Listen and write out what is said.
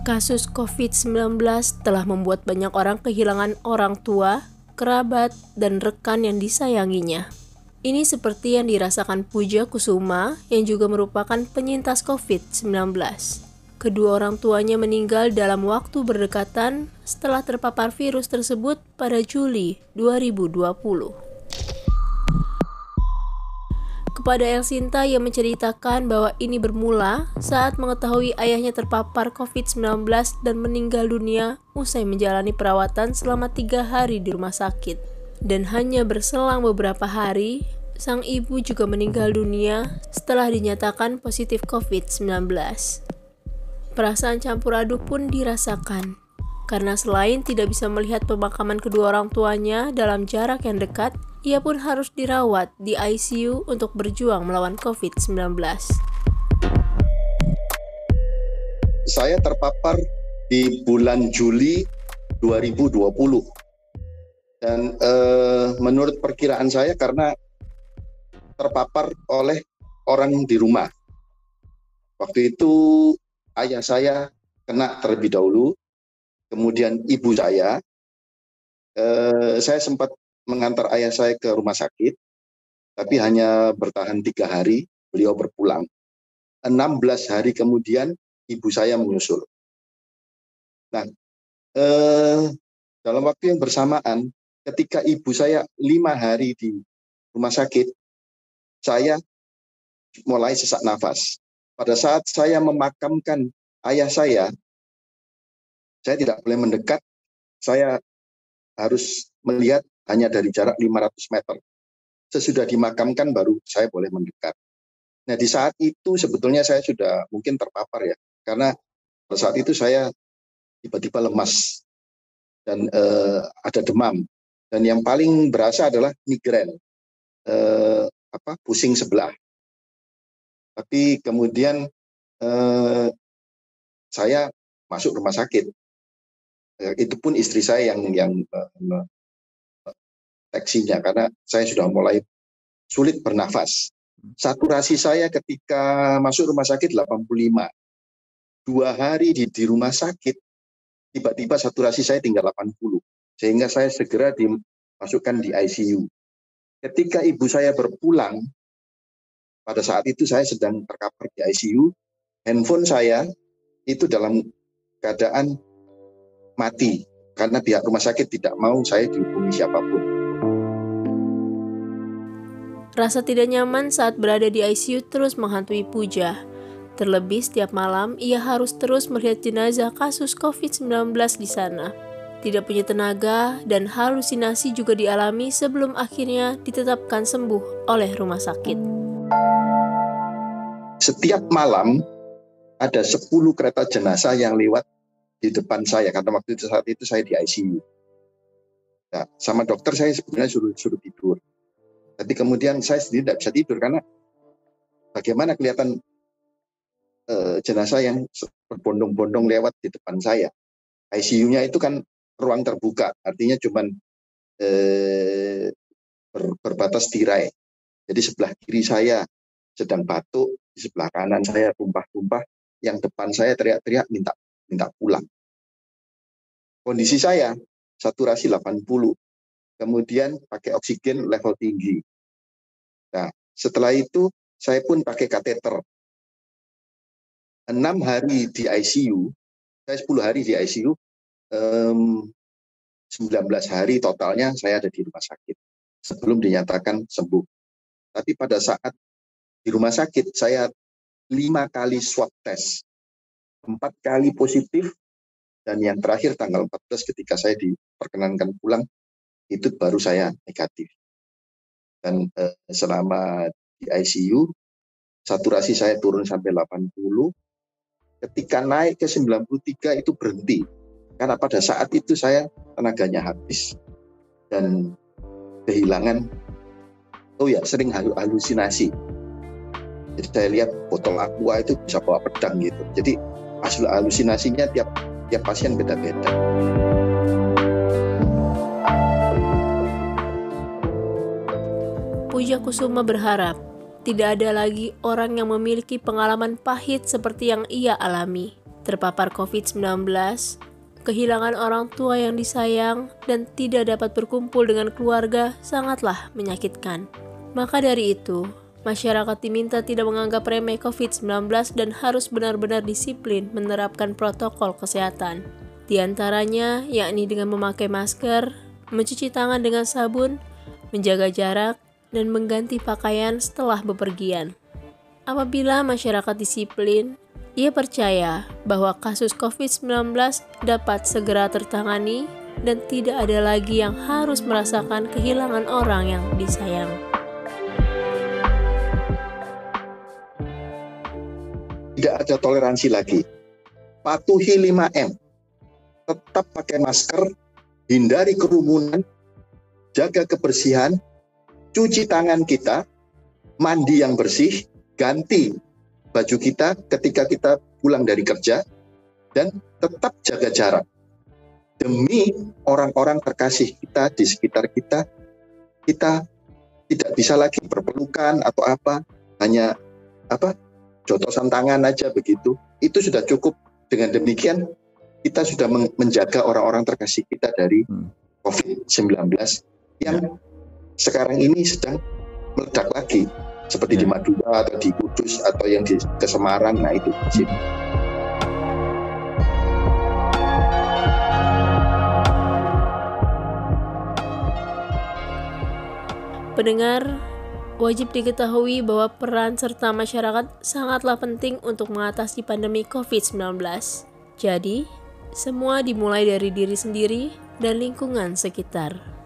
Kasus COVID-19 telah membuat banyak orang kehilangan orang tua, kerabat, dan rekan yang disayanginya. Ini seperti yang dirasakan Puja Kusuma yang juga merupakan penyintas COVID-19. Kedua orang tuanya meninggal dalam waktu berdekatan setelah terpapar virus tersebut pada Juli 2020. Kepada Elsinta yang menceritakan bahwa ini bermula saat mengetahui ayahnya terpapar COVID-19 dan meninggal dunia usai menjalani perawatan selama 3 hari di rumah sakit. Dan hanya berselang beberapa hari, sang ibu juga meninggal dunia setelah dinyatakan positif COVID-19. Perasaan campur aduk pun dirasakan, karena selain tidak bisa melihat pemakaman kedua orang tuanya dalam jarak yang dekat, ia pun harus dirawat di ICU untuk berjuang melawan COVID-19. Saya terpapar di bulan Juli 2020. Dan menurut perkiraan saya karena terpapar oleh orang di rumah. Waktu itu ayah saya kena terlebih dahulu, kemudian ibu saya sempat mengantar ayah saya ke rumah sakit, tapi hanya bertahan 3 hari, beliau berpulang. 16 hari kemudian ibu saya menyusul. Nah, dalam waktu yang bersamaan, ketika ibu saya 5 hari di rumah sakit, saya mulai sesak nafas. Pada saat saya memakamkan ayah saya tidak boleh mendekat, saya harus melihat hanya dari jarak 500 meter. Sesudah dimakamkan baru saya boleh mendekat. Nah, di saat itu sebetulnya saya sudah mungkin terpapar ya, karena pada saat itu saya tiba-tiba lemas dan ada demam. Dan yang paling berasa adalah migrain, pusing sebelah. Tapi kemudian saya masuk rumah sakit. Itu pun istri saya yang deteksinya, karena saya sudah mulai sulit bernafas. Saturasi saya ketika masuk rumah sakit 85. 2 hari di rumah sakit, tiba-tiba saturasi saya tinggal 80. Sehingga saya segera dimasukkan di ICU. Ketika ibu saya berpulang, pada saat itu saya sedang terkapar di ICU, handphone saya itu dalam keadaan mati, karena pihak rumah sakit tidak mau saya dihubungi siapapun. Rasa tidak nyaman saat berada di ICU terus menghantui Puja. Terlebih setiap malam ia harus terus melihat jenazah kasus COVID-19 di sana. Tidak punya tenaga dan halusinasi juga dialami sebelum akhirnya ditetapkan sembuh oleh rumah sakit. Setiap malam ada 10 kereta jenazah yang lewat di depan saya, karena waktu itu saat itu saya di ICU. Nah, sama dokter saya sebenarnya suruh tidur. Tapi kemudian saya sendiri tidak bisa tidur karena bagaimana kelihatan jenazah yang berbondong-bondong lewat di depan saya. ICU-nya itu kan ruang terbuka, artinya cuman berbatas tirai. Jadi sebelah kiri saya sedang batuk, di sebelah kanan saya tumpah-tumpah, yang depan saya teriak-teriak minta pulang. Kondisi saya saturasi 80. Kemudian pakai oksigen level tinggi. Nah, setelah itu saya pun pakai kateter. 6 hari di ICU, saya 10 hari di ICU, 19 hari totalnya saya ada di rumah sakit sebelum dinyatakan sembuh. Tapi pada saat di rumah sakit, saya 5 kali swab test, 4 kali positif, dan yang terakhir tanggal 14 ketika saya diperkenankan pulang, itu baru saya negatif. Dan selama di ICU, saturasi saya turun sampai 80. Ketika naik ke 93 itu berhenti. Karena pada saat itu saya tenaganya habis. Dan kehilangan, sering halusinasi. Jadi saya lihat botol aqua itu bisa bawa pedang gitu. Jadi hasil halusinasinya tiap pasien beda-beda. Puja Kusuma berharap tidak ada lagi orang yang memiliki pengalaman pahit seperti yang ia alami. Terpapar COVID-19, kehilangan orang tua yang disayang, dan tidak dapat berkumpul dengan keluarga sangatlah menyakitkan. Maka dari itu, masyarakat diminta tidak menganggap remeh COVID-19 dan harus benar-benar disiplin menerapkan protokol kesehatan. Di antaranya, yakni dengan memakai masker, mencuci tangan dengan sabun, menjaga jarak, dan mengganti pakaian setelah bepergian. Apabila masyarakat disiplin, ia percaya bahwa kasus COVID-19 dapat segera tertangani dan tidak ada lagi yang harus merasakan kehilangan orang yang disayang. Tidak ada toleransi lagi. Patuhi 5M. Tetap pakai masker, hindari kerumunan, jaga kebersihan, cuci tangan kita, mandi yang bersih, ganti baju kita ketika kita pulang dari kerja, dan tetap jaga jarak. Demi orang-orang terkasih kita di sekitar kita, kita tidak bisa lagi berpelukan atau hanya jotosan tangan aja begitu. Itu sudah cukup. Dengan demikian kita sudah menjaga orang-orang terkasih kita dari COVID-19 yang sekarang ini sedang meledak lagi, seperti di Madura atau di Kudus atau yang di Semarang. Nah itu di sini. Pendengar, wajib diketahui bahwa peran serta masyarakat sangatlah penting untuk mengatasi pandemi COVID-19. Jadi, semua dimulai dari diri sendiri dan lingkungan sekitar.